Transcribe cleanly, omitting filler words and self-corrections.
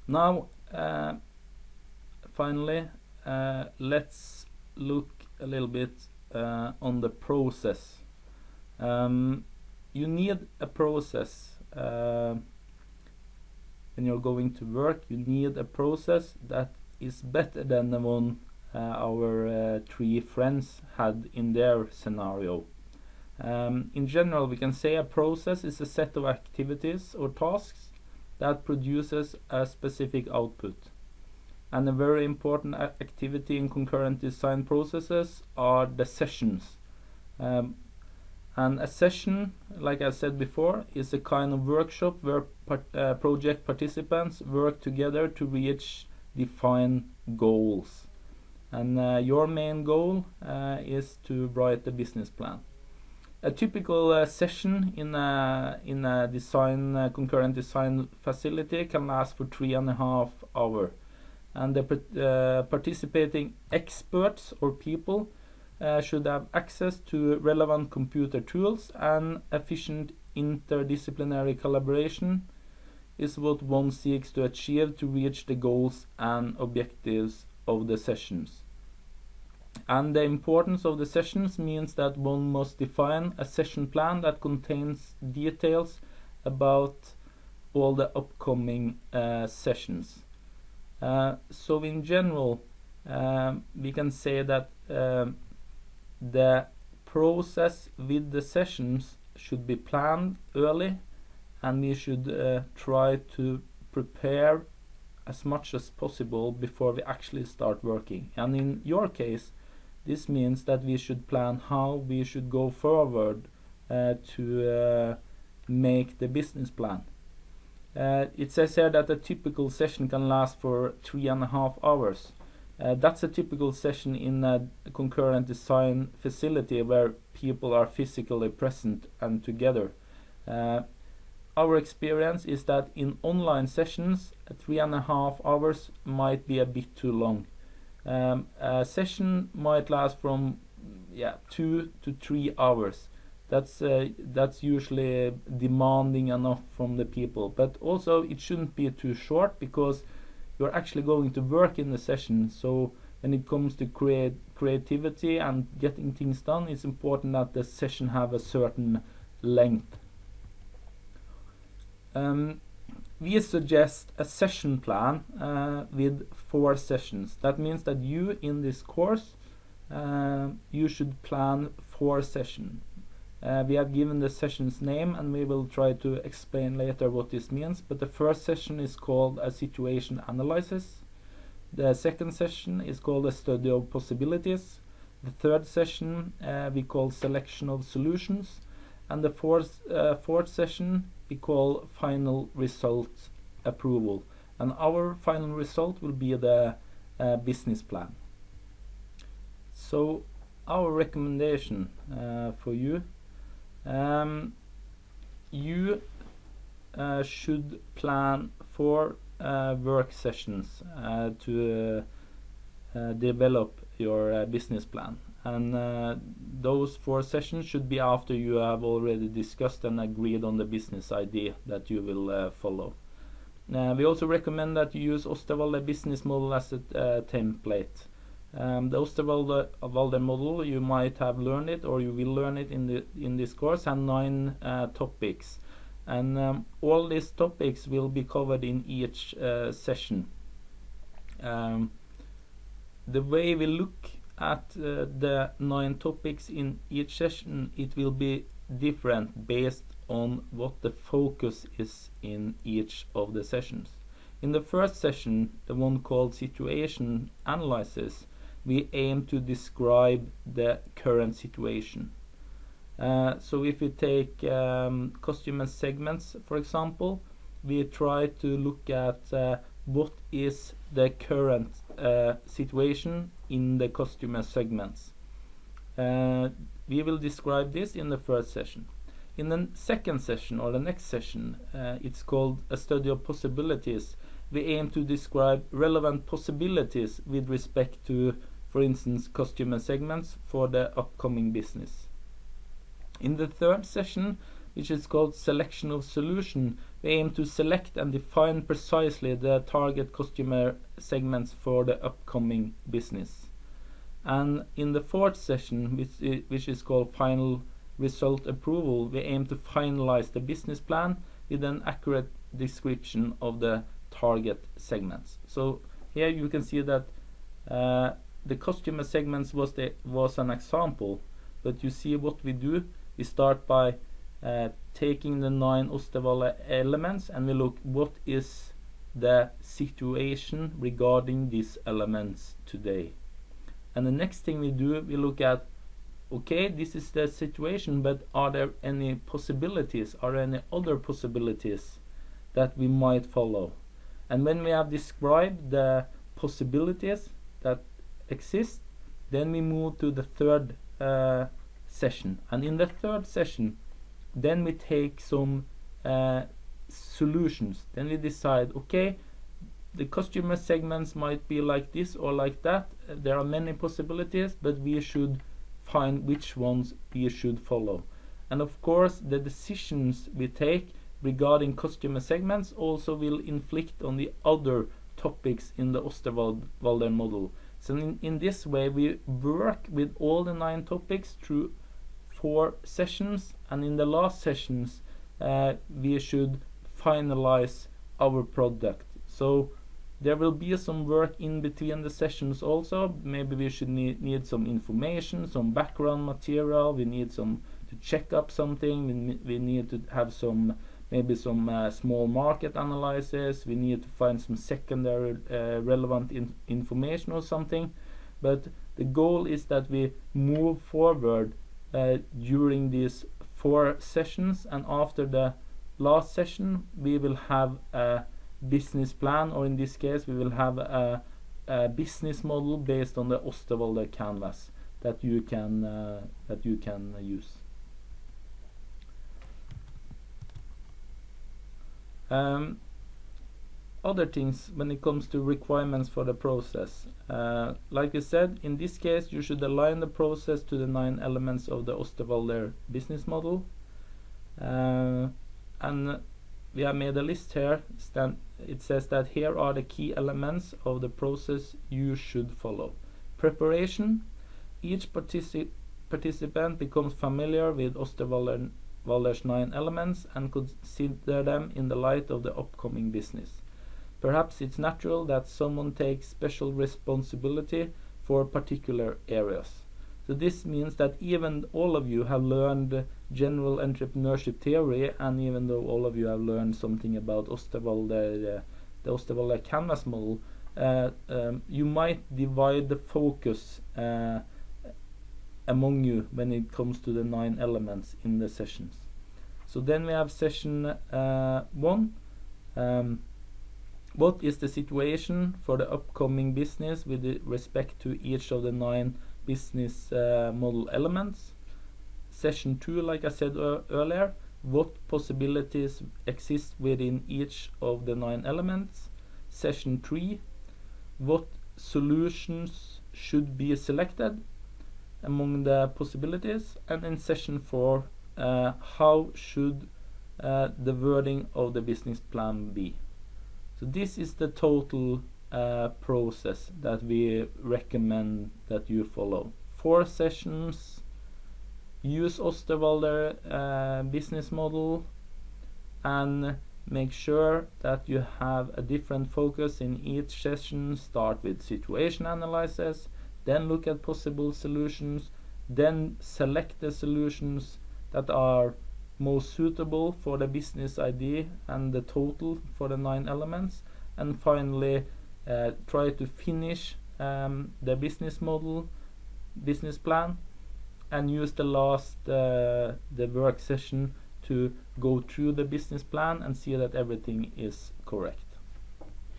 Now, finally, let's look a little bit on the process. You need a process when you're going to work. You need a process that is better than the one our three friends had in their scenario. In general, we can say a process is a set of activities or tasks that produces a specific output. And a very important activity in concurrent design processes are the sessions. And a session, like I said before, is a kind of workshop where project participants work together to reach defined goals. And your main goal is to write the business plan. A typical session in a concurrent design facility can last for 3.5 hours. And the participating experts or people should have access to relevant computer tools, and efficient interdisciplinary collaboration is what one seeks to achieve to reach the goals and objectives of the sessions. And the importance of the sessions means that one must define a session plan that contains details about all the upcoming sessions. So in general, we can say that the process with the sessions should be planned early, and we should try to prepare as much as possible before we actually start working. And in your case, this means that we should plan how we should go forward to make the business plan. It says here that a typical session can last for 3.5 hours. That's a typical session in a concurrent design facility where people are physically present and together. Our experience is that in online sessions, 3.5 hours might be a bit too long. A session might last from 2 to 3 hours. That's usually demanding enough from the people, but also it shouldn't be too short, because you're actually going to work in the session. So when it comes to creativity and getting things done, it's important that the session have a certain length. We suggest a session plan with 4 sessions. That means that you, in this course, you should plan 4 sessions. We have given the session's name, and we will try to explain later what this means. But the first session is called a situation analysis. The second session is called a study of possibilities. The third session we call selection of solutions. And the fourth session we call final result approval. And our final result will be the business plan. So our recommendation for you, you should plan 4 work sessions to develop your business plan. And those 4 sessions should be after you have already discussed and agreed on the business idea that you will follow. We also recommend that you use Osterwalder business model as a template. The Osterwalder model, you might have learned it, or you will learn it in this course, and 9 topics. And all these topics will be covered in each session. The way we look at the 9 topics in each session, it will be different based on what the focus is in each of the sessions. In the first session, the one called situation analysis, we aim to describe the current situation. So if we take customer segments, for example, we try to look at what is the current situation in the customer segments. We will describe this in the first session. In the second session, or the next session, it's called a study of possibilities. We aim to describe relevant possibilities with respect to, for instance, customer segments for the upcoming business. In the third session, which is called selection of solution, we aim to select and define precisely the target customer segments for the upcoming business. And in the fourth session, which is called final result approval, we aim to finalize the business plan with an accurate description of the target segments. So here you can see that the customer segments was an example, but you see what we do. We start by taking the 9 Osterwalder elements, and we look what is the situation regarding these elements today. And the next thing we do, we look at, okay, this is the situation, but are there any possibilities? Are there any other possibilities that we might follow? And when we have described the possibilities that exist, then we move to the third session. And in the third session, then we take some solutions. Then we decide, okay, the customer segments might be like this or like that. There are many possibilities, but we should find which ones we should follow. And of course, the decisions we take regarding customer segments also will inflict on the other topics in the Osterwalder model. So in this way, we work with all the 9 topics through 4 sessions, and in the last sessions we should finalize our product. So there will be some work in between the sessions also. Maybe we should need some information, some background material, we need to check up something, we need to have maybe some small market analysis, we need to find some secondary relevant information or something. But the goal is that we move forward during these 4 sessions, and after the last session we will have a business plan, or in this case we will have a business model based on the Osterwalder canvas that you can use. Other things when it comes to requirements for the process. Like I said, in this case you should align the process to the 9 elements of the Osterwalder business model. And we have made a list here. It says that here are the key elements of the process you should follow. Preparation. Each participant becomes familiar with Osterwalder's 9 elements and consider them in the light of the upcoming business. Perhaps it's natural that someone takes special responsibility for particular areas. So this means that even all of you have learned general entrepreneurship theory, and even though all of you have learned something about Osterwalder, the Osterwalder canvas model, you might divide the focus among you when it comes to the 9 elements in the sessions. So then we have session 1. What is the situation for the upcoming business with respect to each of the 9 business model elements? Session 2, like I said earlier, what possibilities exist within each of the 9 elements? Session 3, what solutions should be selected among the possibilities? And in session 4, how should the wording of the business plan be? So this is the total process that we recommend that you follow. 4 sessions, use Osterwalder business model, and make sure that you have a different focus in each session. Start with situation analysis, then look at possible solutions, then select the solutions that are most suitable for the business idea and the total for the 9 elements, and finally try to finish the business model, business plan, and use the last the work session to go through the business plan and see that everything is correct.